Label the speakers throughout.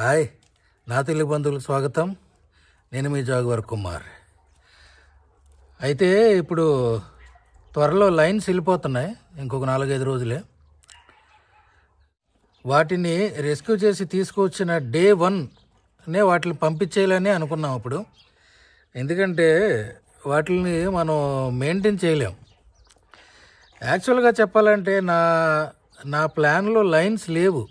Speaker 1: Hi, నా తెలుగు బంధువులకు స్వాగతం. నేను మీ జాగువర్ కుమార్. అయితే ఇప్పుడు త్వరలో లైన్స్ వెళ్ళిపోతున్నాయి, ఇంకొక 4-5 రోజులే. వాటిని రెస్క్యూ చేసి తీసుకువచ్చిన డే 1నే వాటిని పంపించేయాలని అనుకున్నాం అప్పుడు. ఎందుకంటే వాటిని మనం మెయింటైన్ చేయలేం. యాక్చువల్గా చెప్పాలంటే నా ప్లాన్లో లైన్స్ లేవు.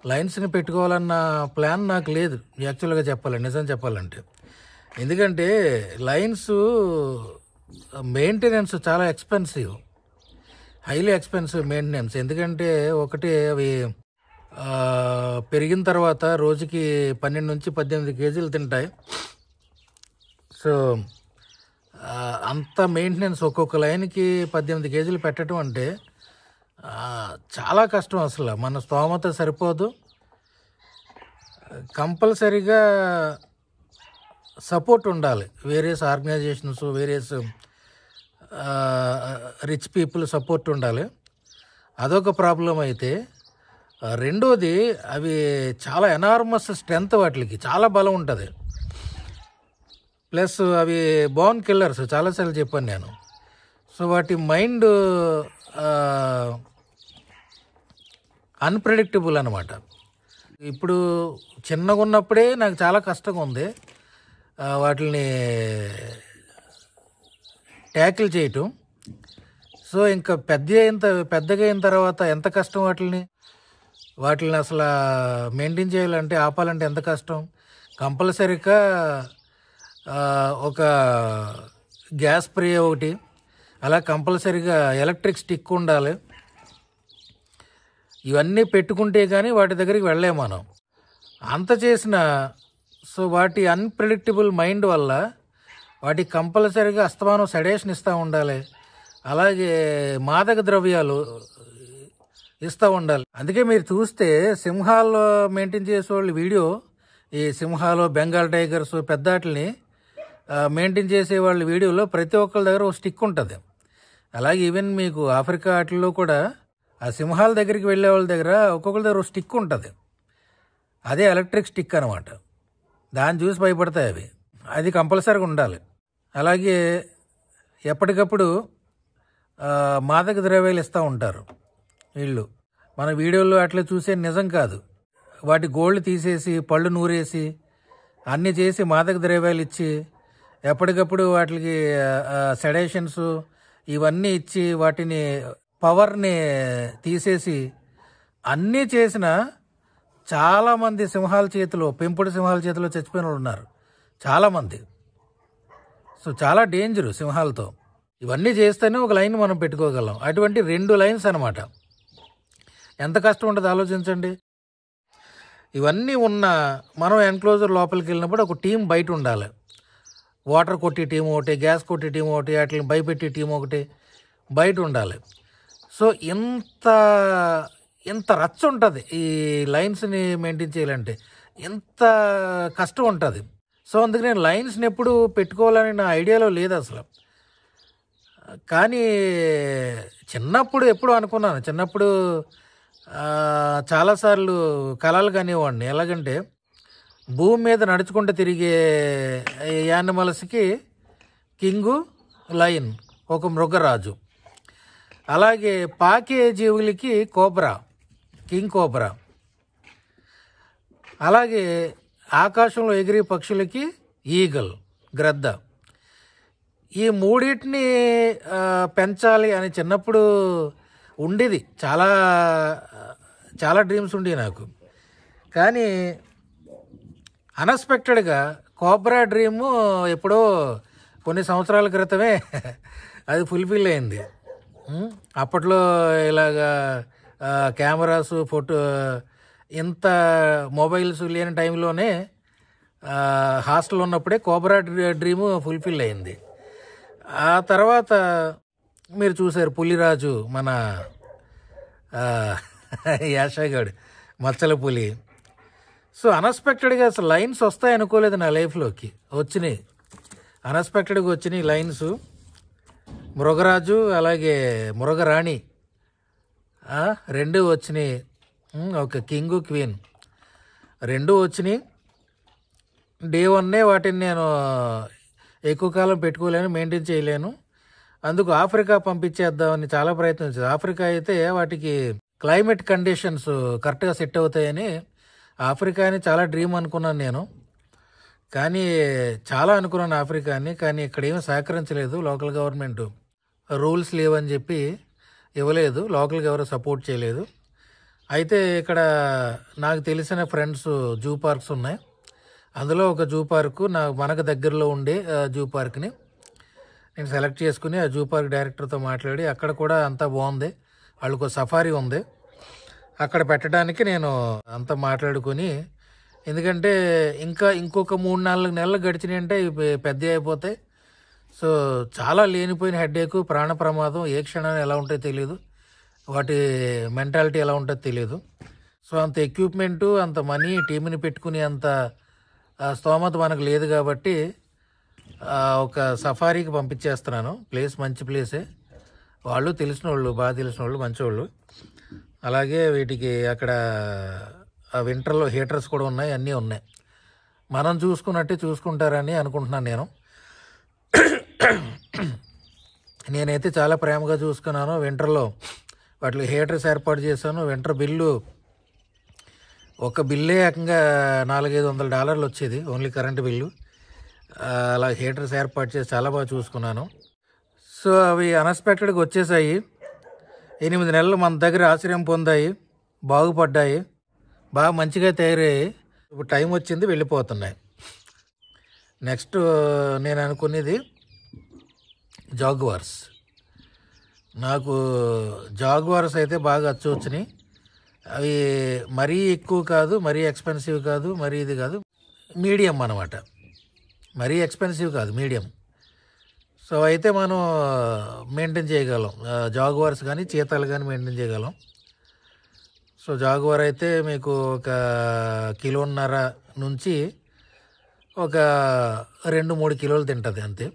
Speaker 1: లైన్స్ని పెట్టుకోవాలన్న ప్లాన్ నాకు లేదు యాక్చువల్గా చెప్పాలంటే, నిజం చెప్పాలంటే. ఎందుకంటే లైన్స్ మెయింటెనెన్స్ చాలా ఎక్స్పెన్సివ్, హైలీ ఎక్స్పెన్సివ్ మెయింటెనెన్స్. ఎందుకంటే ఒకటి అవి పెరిగిన తర్వాత రోజుకి 12 నుంచి 18 కేజీలు తింటాయి. సో అంత మెయింటెనెన్స్, ఒక్కొక్క లైన్కి 18 కేజీలు పెట్టడం అంటే చాలా కష్టం. అసలు మన స్తోమత సరిపోదు. కంపల్సరీగా సపోర్ట్ ఉండాలి. Various organizations, various rich people support ఉండాలి. అదొక ప్రాబ్లం. అయితే రెండోది, అవి చాలా ఎనార్మస్ స్ట్రెంగ్త్, వాటికి చాలా బలం ఉంటుంది. ప్లస్ అవి బోర్న్ కిల్లర్స్, చాలాసార్లు చెప్పాను నేను. సో వాటి మైండ్ అన్ప్రెడిక్టబుల్ అనమాట. ఇప్పుడు చిన్నగా ఉన్నప్పుడే నాకు చాలా కష్టంగా ఉంది వాటిని ట్యాకిల్ చేయటం. సో ఇంకా పెద్దగా అయిన తర్వాత ఎంత కష్టం వాటిని అసలు మెయింటైన్ చేయాలంటే, ఆపాలంటే ఎంత కష్టం. కంపల్సరీగా ఒక గ్యాస్ స్ప్రే ఒకటి, అలా కంపల్సరీగా ఎలక్ట్రిక్ స్టిక్ ఉండాలి. ఇవన్నీ పెట్టుకుంటే కానీ వాటి దగ్గరికి వెళ్ళలేము మనం. అంత చేసిన సో వాటి అన్ప్రెడిక్టబుల్ మైండ్ వల్ల వాటికి కంపల్సరీగా అస్తమానం సెడేషన్ ఇస్తూ ఉండాలి. అలాగే మాదక ద్రవ్యాలు ఇస్తూ ఉండాలి. అందుకే మీరు చూస్తే సింహాల్లో మెయింటైన్ చేసేవాళ్ళు వీడియో, ఈ సింహాలు, బెంగాల్ టైగర్స్, పెద్దాటిని మెయింటైన్ చేసేవాళ్ళ వీడియోలో ప్రతి ఒక్కరి దగ్గర ఒక స్టిక్ ఉంటుంది. అలాగే ఈవెన్ మీకు ఆఫ్రికా వాటిల్లో కూడా ఆ సింహాల దగ్గరికి వెళ్ళే వాళ్ళ దగ్గర ఒక్కొక్కరి దగ్గర ఒక స్టిక్ ఉంటుంది. అదే ఎలక్ట్రిక్ స్టిక్ అనమాట. దాన్ని చూసి భయపడతాయి అవి. అది కంపల్సరీగా ఉండాలి. అలాగే ఎప్పటికప్పుడు మాదక ద్రవ్యాలు ఇస్తూ ఉంటారు వీళ్ళు. మన వీడియోలో అట్లా చూసే నిజం కాదు. వాటి గోళ్ళు తీసేసి, పళ్ళు నూరేసి, అన్నీ చేసి మాదక ద్రవ్యాలు ఇచ్చి, ఎప్పటికప్పుడు వాటికి సెడేషన్స్ ఇవన్నీ ఇచ్చి, వాటిని పవర్ని తీసేసి అన్నీ చేసిన చాలామంది సింహాల చేతిలో, పెంపుడు సింహాల చేతిలో చచ్చిపోయిన వాళ్ళు ఉన్నారు చాలామంది. సో చాలా డేంజరు సింహాలతో. ఇవన్నీ చేస్తేనే ఒక లైన్ మనం పెట్టుకోగలం. అటువంటి 2 లైన్స్ అనమాట. ఎంత కష్టం ఉంటుంది ఆలోచించండి. ఇవన్నీ ఉన్న మనం ఎన్క్లోజర్ లోపలికి వెళ్ళినప్పుడు ఒక టీం బయట ఉండాలి. వాటర్ కొట్టే టీం ఒకటి, గ్యాస్ కొట్టే టీం ఒకటి, వాటిని భయపెట్టే టీం ఒకటి బయట ఉండాలి. సో ఇంత రచ్చ ఉంటుంది ఈ లైన్స్ని మెయింటైన్ చేయాలంటే, ఎంత కష్టం ఉంటుంది. సో అందుకు నేను లైన్స్ని ఎప్పుడు పెట్టుకోవాలని నా ఐడియాలో లేదు అసలు. కానీ చిన్నప్పుడు ఎప్పుడు అనుకున్నాను. చిన్నప్పుడు చాలాసార్లు కలలు కానివ్వండి. ఎలాగంటే భూమి మీద నడుచుకుంటూ తిరిగే యానిమల్స్కి కింగు, లయన్, ఒక మృగరాజు. అలాగే పాకే జీవులకి కోబ్రా, కింగ్ కోబ్రా. అలాగే ఆకాశంలో ఎగిరే పక్షులకి ఈగల్, గ్రద్ద. ఈ మూడింటిని పెంచాలి అని చిన్నప్పుడు ఉండేది. చాలా చాలా డ్రీమ్స్ ఉండేవి నాకు. కానీ అన్ఎక్స్పెక్టెడ్గా కోబ్రా డ్రీము ఎప్పుడో కొన్ని సంవత్సరాల క్రితమే అది ఫుల్ఫిల్ అయింది. అప్పట్లో ఇలాగా కెమెరాస్, ఫోటో, ఇంత మొబైల్స్ లేని టైంలోనే హాస్టల్ ఉన్నప్పుడే కోబ్రా డ్రీము ఫుల్ఫిల్ అయింది. ఆ తర్వాత మీరు చూసారు పులిరాజు, మన యాషగాడు, మచ్చల పులి. సో అన్ఎక్స్పెక్టెడ్గా అసలు లైన్స్ వస్తాయి అనుకోలేదు నా లైఫ్లోకి. వచ్చినాయి, అన్ఎక్స్పెక్టెడ్గా వచ్చినాయి లైన్స్. మృగరాజు అలాగే మృగరాణి 2 వచ్చినాయి. ఒక కింగు, క్వీన్. రెండూ వచ్చినాయి. డే వన్నే వాటిని నేను ఎక్కువ కాలం పెట్టుకోలేను, మెయింటైన్ చేయలేను. అందుకు ఆఫ్రికా పంపించేద్దామని చాలా ప్రయత్నించింది. ఆఫ్రికా అయితే వాటికి క్లైమేట్ కండిషన్స్ కరెక్ట్గా సెట్ అవుతాయని ఆఫ్రికాని చాలా డ్రీమ్ అనుకున్నాను నేను. కానీ చాలా అనుకున్నాను ఆఫ్రికాని, కానీ ఇక్కడ ఏమీ సహకరించలేదు. లోకల్ గవర్నమెంట్ రూల్స్ లేవని చెప్పి ఇవ్వలేదు, లోకల్గా ఎవరు సపోర్ట్ చేయలేదు. అయితే ఇక్కడ నాకు తెలిసిన ఫ్రెండ్స్ జూ పార్క్స్ ఉన్నాయి. అందులో ఒక జూ పార్కు మనకు దగ్గరలో ఉండే జూ పార్క్ని నేను సెలెక్ట్ చేసుకుని ఆ జూ పార్క్ డైరెక్టర్తో మాట్లాడి అక్కడ కూడా అంతా బాగుంది, వాళ్ళకు సఫారీ ఉంది, అక్కడ పెట్టడానికి నేను అంతా మాట్లాడుకొని, ఎందుకంటే ఇంకొక 3-4 నెలలు గడిచినాయంటే పెద్ద అయిపోతాయి. సో చాలా లేనిపోయిన హెడ్ఏక్, ప్రాణ ప్రమాదం ఏ క్షణాన్ని ఎలా ఉంటుందో తెలియదు, వాటి మెంటాలిటీ ఎలా ఉంటుందో తెలియదు. సో అంత ఎక్విప్మెంటు, అంత మనీ, టీంని పెట్టుకుని అంత స్తోమత మనకు లేదు కాబట్టి ఒక సఫారీకి పంపించేస్తున్నాను. ప్లేస్ మంచి ప్లేసే, వాళ్ళు తెలిసిన వాళ్ళు, బాగా తెలిసిన వాళ్ళు, మంచివాళ్ళు. అలాగే వీటికి అక్కడ వింటర్లో హీటర్స్ కూడా ఉన్నాయి, అన్నీ ఉన్నాయి. మనం చూసుకున్నట్టే చూసుకుంటారని అనుకుంటున్నాను నేను. నేనైతే చాలా ప్రేమగా చూసుకున్నాను. వింటర్లో వాటికి హీటర్స్ ఏర్పాటు చేశాను. వింటర్ బిల్లు, ఒక బిల్లే ఏకంగా $400-500 వచ్చేది, ఓన్లీ కరెంటు బిల్లు. అలా హీటర్స్ ఏర్పాటు చేసి చాలా బాగా చూసుకున్నాను. సో అవి అన్ఎక్స్పెక్టెడ్గా వచ్చేసాయి. 8 నెలలు మన దగ్గర ఆశ్రయం పొందాయి, బాగుపడ్డాయి, బాగా మంచిగా తయారయ్యాయి. ఇప్పుడు టైం వచ్చింది, వెళ్ళిపోతున్నాయి. నెక్స్ట్ నేను అనుకునేది జాగ్వార్స్. నాకు జాగ్వార్స్ అయితే బాగా వచ్చినాయి. అవి మరీ ఎక్కువ కాదు, మరీ ఎక్స్పెన్సివ్ కాదు, మరీ ఇది కాదు, మీడియం అన్నమాట. మరీ ఎక్స్పెన్సివ్ కాదు, మీడియం. సో అయితే మనం మెయింటైన్ చేయగలం, జాగ్వార్స్ కానీ చీతాలు కానీ మెయింటైన్ చేయగలం. సో జాగ్వార్ అయితే మీకు ఒక 1.5 కిలోల నుంచి ఒక 2-3 కిలోలు తింటుంది, అంతే.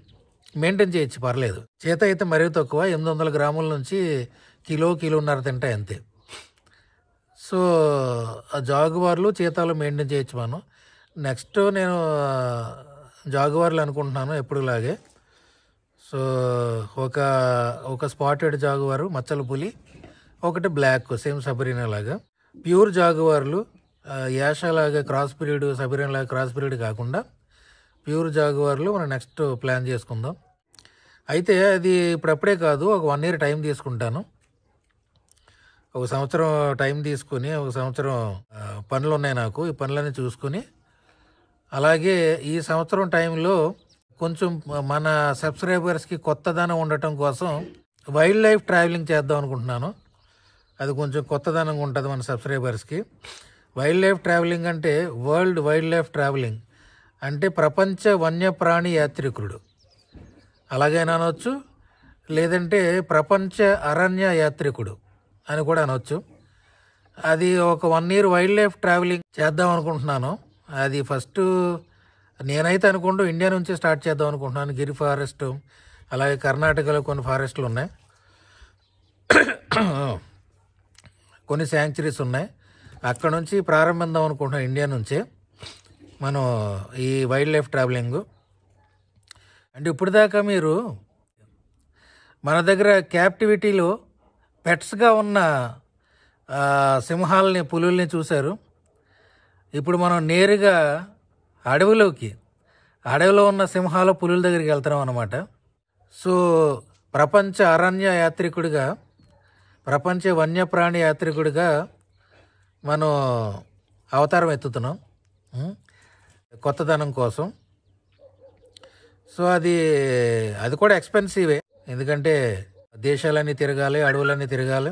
Speaker 1: మెయింటైన్ చేయొచ్చు, పర్లేదు. చీత అయితే మరీ తక్కువ, 800 గ్రాముల నుంచి కిలోన్నర తింటాయి, అంతే. సో ఆ జాగ్వార్లు, చీతాలు మెయింటైన్ చేయొచ్చు మనం. నెక్స్ట్ నేను జాగ్వార్లు అనుకుంటున్నాను ఎప్పుడులాగే. సో ఒక స్పాటెడ్ జాగ్వారు, మచ్చల పులి, ఒకటి బ్లాక్, సేమ్ సబరీనా లాగా. ప్యూర్ జాగ్వార్లు యాషలాగా క్రాస్ పీరియడ్, సబరీనా లాగా క్రాస్ పీరియడ్ కాకుండా ప్యూర్ జాగ్వార్లు మనం నెక్స్ట్ ప్లాన్ చేసుకుందాం. అయితే అది ఇప్పుడప్పుడే కాదు, ఒక 1 year టైం తీసుకుంటాను. ఒక సంవత్సరం టైం తీసుకుని, ఒక సంవత్సరం పనులు ఉన్నాయి నాకు, ఈ పనులన్నీ చూసుకుని, అలాగే ఈ సంవత్సరం టైంలో కొంచెం మన సబ్స్క్రైబర్స్కి కొత్తదనం ఉండటం కోసం వైల్డ్ లైఫ్ ట్రావెలింగ్ చేద్దాం అనుకుంటున్నాను. అది కొంచెం కొత్తదనంగా ఉంటుంది మన సబ్స్క్రైబర్స్కి. వైల్డ్ లైఫ్ ట్రావెలింగ్ అంటే వరల్డ్ వైల్డ్ లైఫ్ ట్రావెలింగ్ అంటే ప్రపంచ వన్యప్రాణి యాత్రికుడు అలాగైనా అనవచ్చు, లేదంటే ప్రపంచ అరణ్య యాత్రికుడు అని కూడా అనవచ్చు. అది ఒక 1 year వైల్డ్ లైఫ్ ట్రావెలింగ్ చేద్దాం అనుకుంటున్నాను. అది ఫస్ట్ నేనైతే అనుకుంటూ ఇండియా నుంచి స్టార్ట్ చేద్దాం అనుకుంటున్నాను. గిరి ఫారెస్ట్, అలాగే కర్ణాటకలో కొన్ని ఫారెస్ట్లు ఉన్నాయి, కొన్ని శాంక్చురీస్ ఉన్నాయి. అక్కడ నుంచి ప్రారంభిద్దాం అనుకుంటున్నాను, ఇండియా నుంచే మనం ఈ వైల్డ్ లైఫ్ ట్రావెలింగ్. అంటే ఇప్పుడు దాకా మీరు మన దగ్గర క్యాప్టివిటీలో పెట్స్గా ఉన్న సింహాలని, పులుల్ని చూశారు. ఇప్పుడు మనం నేరుగా అడవిలో ఉన్న సింహాల, పులుల దగ్గరికి వెళ్తున్నాం అన్నమాట. సో ప్రపంచ అరణ్య యాత్రికుడిగా, ప్రపంచ వన్యప్రాణి యాత్రికుడిగా మనం అవతారం ఎత్తుతున్నాం కొత్తదనం కోసం. సో అది కూడా ఎక్స్పెన్సివే, ఎందుకంటే దేశాలన్నీ తిరగాలి, అడవులన్నీ తిరగాలి.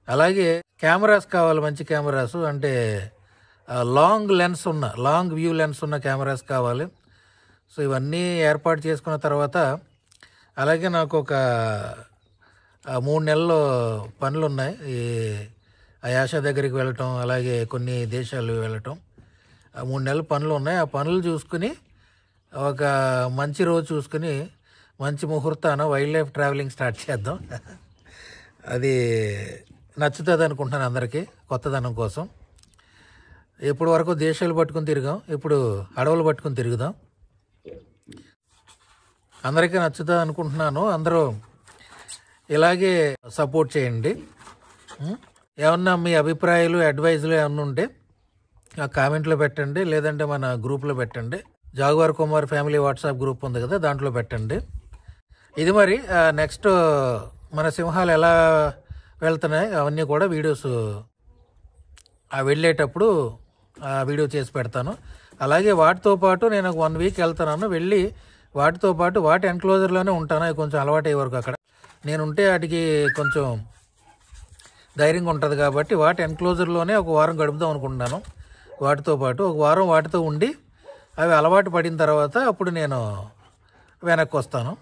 Speaker 1: అలాగే కెమెరాస్ కావాలి, మంచి కెమెరాస్, అంటే లాంగ్ వ్యూ లెన్స్ ఉన్న కెమెరాస్ కావాలి. సో ఇవన్నీ ఏర్పాటు చేసుకున్న తర్వాత, అలాగే నాకు ఒక 3 నెలలు పనులు ఉన్నాయి. ఈ అయాషా దగ్గరికి వెళ్ళటం, అలాగే కొన్ని దేశాలు వెళ్ళటం, 3 నెలలు పనులు ఉన్నాయి. ఆ పనులు చూసుకుని ఒక మంచి రోజు చూసుకుని, మంచి ముహూర్తాన వైల్డ్ లైఫ్ ట్రావెలింగ్ స్టార్ట్ చేద్దాం. అది నచ్చుతుంది అనుకుంటున్నాను అందరికీ, కొత్తదనం కోసం. ఎప్పటి వరకు దేశాలు పట్టుకుని తిరిగాం, ఇప్పుడు అడవులు పట్టుకుని తిరుగుదాం. అందరికీ నచ్చుతా అనుకుంటున్నాను. అందరూ ఇలాగే సపోర్ట్ చేయండి. ఏమన్నా మీ అభిప్రాయాలు, అడ్వైజులు ఏమన్నా ఉంటే ఆ కామెంట్లో పెట్టండి, లేదంటే మన గ్రూప్లో పెట్టండి. జాగువార్ కుమార్ ఫ్యామిలీ వాట్సాప్ గ్రూప్ ఉంది కదా, దాంట్లో పెట్టండి. ఇది మరి నెక్స్ట్ మన సింహాలు ఎలా వెళ్తున్నాయి అవన్నీ కూడా వీడియోస్ వెళ్ళేటప్పుడు వీడియో చేసి పెడతాను. అలాగే వాటితో పాటు నేను ఒక 1 వీక్ వెళ్తున్నాను, వెళ్ళి వాటితో పాటు వాటి ఎన్క్లోజర్లోనే ఉంటాను. అవి కొంచెం అలవాటు అయ్యే వరకు అక్కడ నేను ఉంటే వాటికి కొంచెం ధైర్యంగా ఉంటుంది కాబట్టి వాటి ఎన్క్లోజర్లోనే ఒక వారం గడుపుదాం అనుకుంటున్నాను. వాటితో పాటు ఒక వారం వాటితో ఉండి అవి అలవాటు పడిన తర్వాత అప్పుడు నేను వెనక్కి వస్తాను.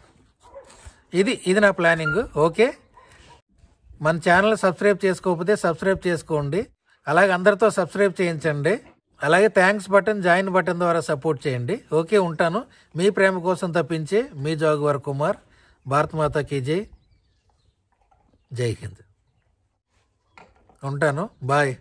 Speaker 1: ఇది నా ప్లానింగ్. ఓకే, మన ఛానల్ సబ్స్క్రైబ్ చేసుకోకపోతే సబ్స్క్రైబ్ చేసుకోండి. అలాగే అందరితో సబ్స్క్రైబ్ చేయించండి. అలాగే థ్యాంక్స్ బటన్, జాయిన్ బటన్ ద్వారా సపోర్ట్ చేయండి. ఓకే, ఉంటాను. మీ ప్రేమ కోసం తప్పించి మీ జాగువార్ కుమార్. భారత్ మాతా కీ జై. జై హింద్. ఉంటాను. బాయ్.